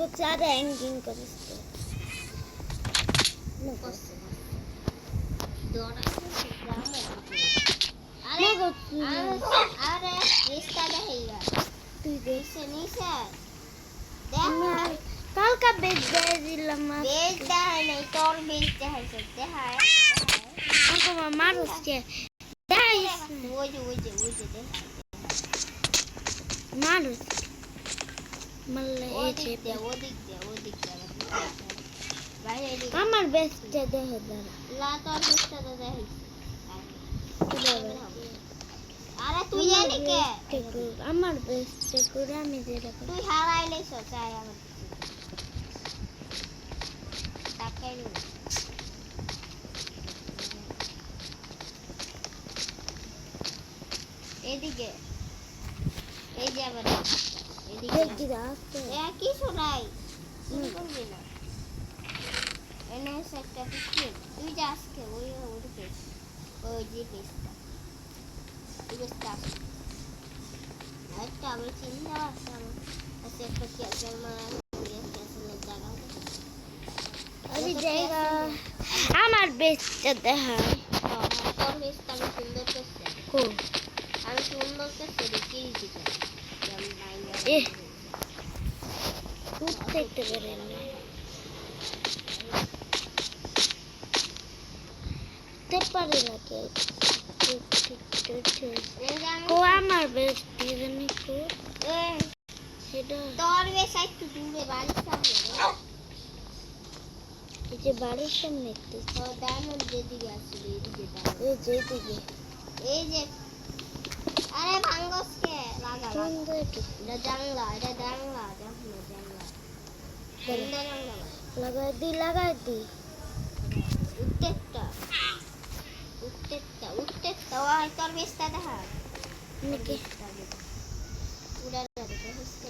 করছে আর হ্যাঙ্গিং করিস তো আরে রিস্তা দেখাইয়া তুই নিচে নিচে কালকা বেচ দিয়ে দিলাম বেচ দেখাই নাই তোর বেচ দেখাইছে দেখায় আমার মানুষ কে দেখাইস ওই যে দেখাই মানুষ মাল্লা এসে ওদিক দে বাইরে আমার বেচটা দেখে দাঁড়া লা তোর বেচটা তো দেখাইছে আরে তুই জানি কে আমার বেচটা করে আমি যেটা তুই হারাইলেছ চাই আমার টাকাই নেই এদিকে এই যে আবার এদিকে কিছু নাই শুরু করবি না এনে একটা পিছিয়ে তুই যা আজকে ওই পেস ওই যে পেসটা তুই পেসটা একটা আবার চিন্তা আছে আমার আছে একটা ক্যাসেল মারা ক্যাসেলের জায়গা ওই জায়গা আমার বেচটা দেখা তোর বেসটা আমি সুন্দর করছি আমি সুন্দর করছি দেখি দিতে এ দেখতে পারেন না দেখতে পারে না কে কো আমার বেশ জানি কো সেটা তোর বেশ একটু দূরে বাড়ির সামনে এই যে বাড়ির সামনে একটু ডায়মন্ড যেদিকে আসছিল এইদিকে এই যেদিকে এই যে আরে ভাঙ্গসকে লাগা সুন্দর এটা জানলা লাগাই দি উত্তেকটা ওই তোর বেশটা দেখা নাকি পুরা দেখে হচ্ছে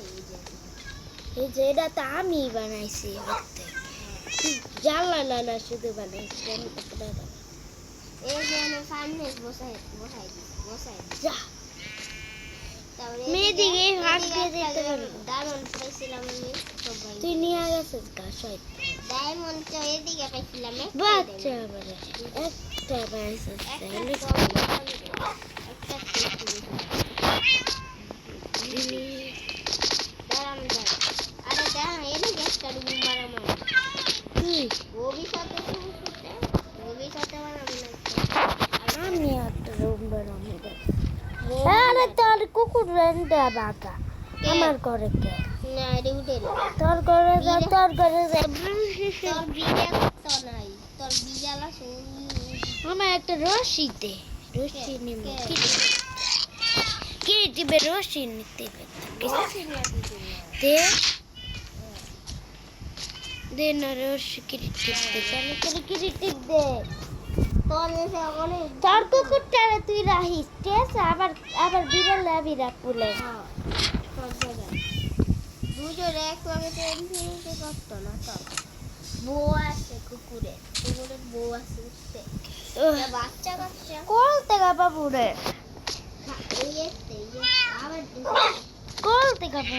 এই যে এটা তো আমি বানাইছি জানলা না শুধু বানাইছি আমি কতটা এই যে সামনে বসাই যা মেয়েদিকে হাত দিয়ে দিতে পারবো ডায়মন্ড পাইছিলাম আমি তুই নিয়ে গেছিস গা সবাই ডায়মন্ড তো এদিকে পাইছিলাম বাচ্চা বলে একটা পাইছিস আরে দাঁড়া এদিকে একটা রুম বানাবো তুই ভবিষ্যতে বানাবো আমি একটা রুম বানাবো আরে তোর কুকুর রেন্ডা বাঁকা আমার ঘরে কে না রে উঠে তোর ঘরে যা তোর ঘরে যা তোর বিড়াল তো নাই তোর বিড়াল আছে আমার একটা রশি দে রশি নিব কি দিবে রশি নিতে দে দে না রশি কিরিটিপ দে কেন কিরিটিপ দে তোর এসে অনেক তোর কুকুরটারে তুই রাখিস ঠিক আছে আবার বিড়াল আমি রাখবলে দুজনে এক লগে তো এমনিতে করতো না তো বউ আছে কুকুরের বউ আছে উঠতে বাচ্চা কোল থেকে বাবুরে আবার কোল থেকে বাবু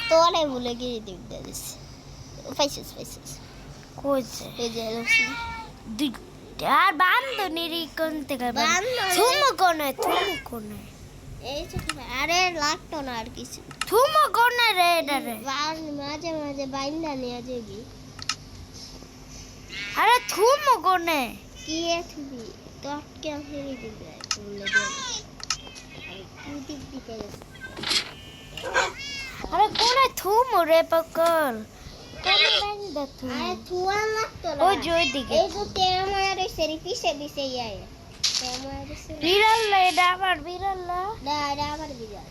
তোরে বলে গিয়ে দিতে দিস পাইছিস কইছে এই যে রসি আর বান্ধনীর কোন থেকে থুমো কোনে এই আরে লাগতো না আর কিছু থুমো কোনে রে এটা রে মাঝে বাইন্দা নিয়ে যাবি আরে থুমো কোনে কি থুবি তোর কে ফেরি দিবে বলে দে তুই দিক দিতে আরে কোনে থুমো রে পকল কোনে বাইন্দা থুমো আরে থুয়া লাগতো না ওই যে ওইদিকে এই তো তেমার সেরি পিছে দিছে ইয়াই তেমার দিছে বিড়াল এটা আমার বিড়াল না এটা আমার বিড়াল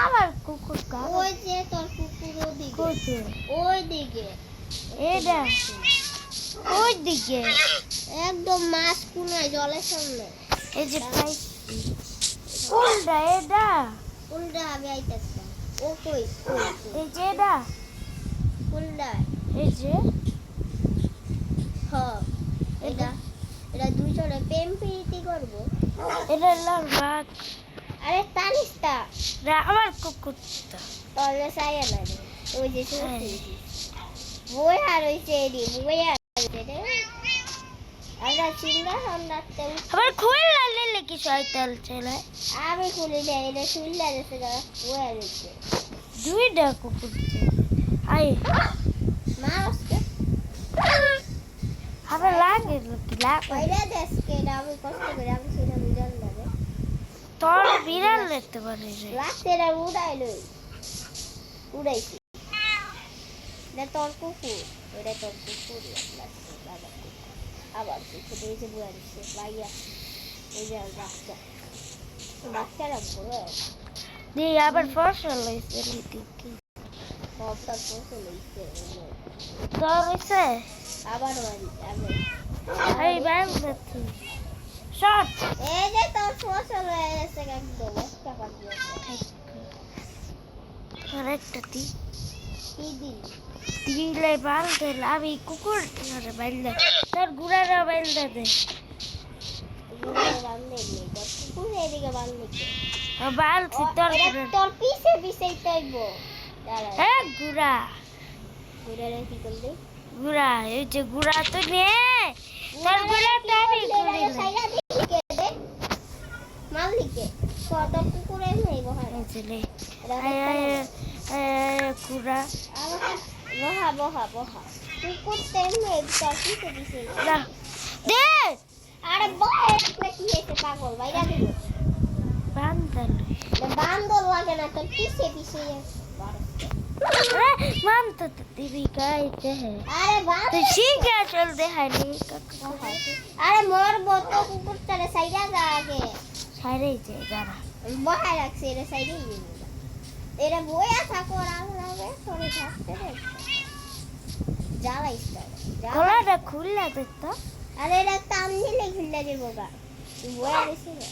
আমার কুকুর কা ওই যে তোর কুকুর ওদিকে কোথায় ওই দিকে এটা ওই দিকে একদম মাছ কুনায় জলের সামনে এই যে পাই কোনটা এটা কোনটা আমি আইতাছি ও কই এই যে এটা কোনটা এই যে হ্যাঁ এটা দুইজনে প্রেম প্রীতি করবো এটা লাল বাঘ আরে তানিস্তা আমার কুকুরটা তাহলে চাই না ওই যে বই আর হইছে এডি বই আর হইছে রে আমরা সিংহাসন রাখতে আবার খুললা নিলে কি শয়তান ছেলে আমি খুলি না এটা শুনলা যাচ্ছে না বই আর হইছে দুইটা কুকুর আই মারসকে আবার লাগে কি লাগ বাইরে দেশকে আমি কষ্ট করে আমি সেটা বিড়াল লাগে তোর বিড়াল দেখতে পারি রে রাতে রা উড়াইছি না তোর কুকুর এটা তোর কুকুর লাগছে দাদা আবার কুকুর এই যে বই আসছে ভাইয়া এই যে বাচ্চারা বড় দি আবার ফসল হইছে নীতি কি সবটা ফসল হইছে তোর হইছে আবার বাড়ি আবার এই বান্ধতি শট এই যে তোর ফসল হয়ে গেছে একদম একটা পাখি আরেকটা দি কি দিন দিলে বান্ধে আমি কুকুর ধরে বান্ধে তোর গুড়ারা বান্ধে দে গুড়ে বাঁধলে নেই তোর কুকুর এদিকে বাঁধলে বালছি তোর তোর পিছে পিছেই তাইবো দাঁড়া হ্যাঁ গুড়া গুড়ে কি করলি গুড়া এই যে গুড়া তো নে তোর গুড়াটা আমি গুড়ি সাইরা দিকে দে মালিকে কত কুকুরে নেই বহার ছেলে গুড়া বহা বহা বহা কুকুর তেমনি তোর পিছে পিছে দে আরে বহা একটা কি হয়েছে পাগল বাইরা দিল বান্দাল বান্দর লাগে না তোর পিছে পিছে মান তো দিবি গাইতে আরে বাপ তুই শিখে চলতে হাইনি আরে মরবো তো কুকুরটারে সাইডা যা আগে সাইরেই যে যারা বহায় রাখছে এরা সাইডেই এরা বইয়া থাকো আর লাগে তোরে থাকতে দে জ্বালাইস গলাটা খুললা দেখতো আরে এরা টান দিলে খুললা যাবো গা তুই বইয়া দিছিস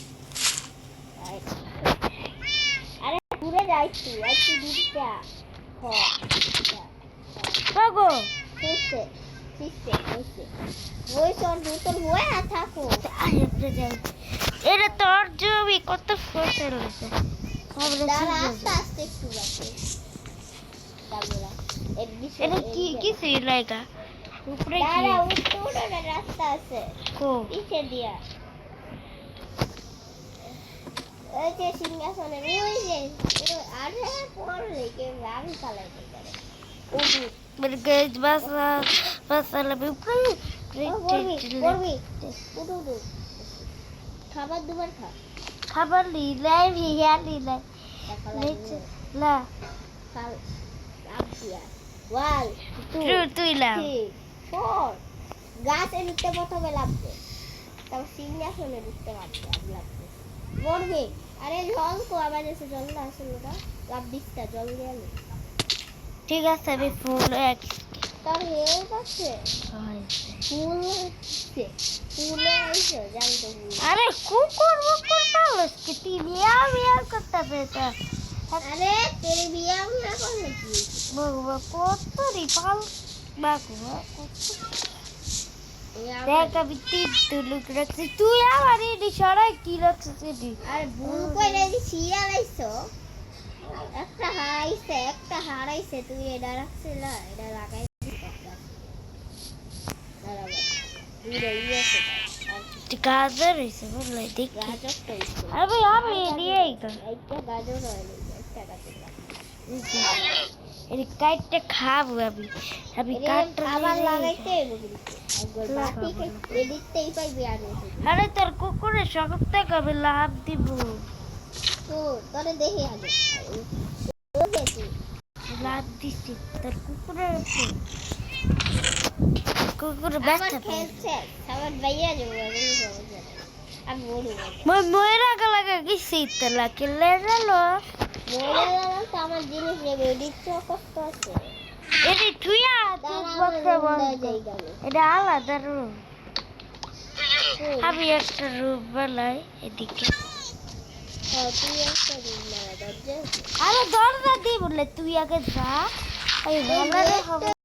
আরে ঘুরে যাইছি একটু দুধটা গো বুঝতে বুঝতে বুঝতে বই তোর দুটোর বইয়া থাকো আরে যাই এটা তোর জমি কত ফসল হয়েছে দাঁড়া আস্তে আস্তে একটু বাকি দাঁড়া এটা কি কি লাগা উপরে কি দাঁড়া উত্তরে রাস্তা আছে কো পিছে দিয়া ওই যে সিংহাসনে ওই যে আরে পড়লে কে আমি চালাইতে পারে ওই বরগেজ বাসা লবে উপরে করবি উঠু খাবার দুবার খা খাবার লিলাই ভিয়া লিলাই নিচে লা খাল আপিয়া ওয়াল তুই লা 4 গাছে উঠতে প্রথমে লাগবে তারপর সিংহাসনে উঠতে লাগবে করবি আরে জল কো আবার এসে জল না আসলে না লাভ দিস্তা জল দিয়ে আলো ঠিক আছে আমি ফুল এক তোর হেল আছে ফুল হচ্ছে ফুলে আইছো জানতো আরে কুকুর পালস কি তুই বিয়া করতে পেতা আরে তেরে বিয়া না করলে কি বাবা কত রিপাল বাবা দেখ আমি তিন লুক রাখছি তুই আমার এটি সরাই কি রাখছিস এটি আরে ভুল করে শিয়াল আইছো একটা হারাইছে তুই এটা রাখছিস না এটা লাগাই গাজর হয়েছে বললে দেখ গাজর তো আরে ভাই আমি নিয়েই তো একটা গাজর হইলো একটা গাজর এর কাটতে খাবো আমি কাটতে আবার লাগাইতে একবার বাটিকে এদিকতেই পাইবি আর আরে তোর কুকুরের সব থেকে আমি লাভ দিব তো তোরে দেখি আগে লাভ দিচ্ছি তোর কুকুরের কুকুর ব্যস্ত খেলছে আমার ভাইয়া যাবো আমি বলি ময়রা লাগা গেছি তোলা কেলে গেলো মরে গেলাম তো আমার জিনিস নেবে দিচ্ছে কষ্ট আছে এটি থুইয়া বক্সে এটা আলাদা রুম আমি একটা রুম বানাই এদিকে তুই একটা রুম লাগা দরজা আরে দরজা দি বললে তুই আগে যা এই ভালো হবে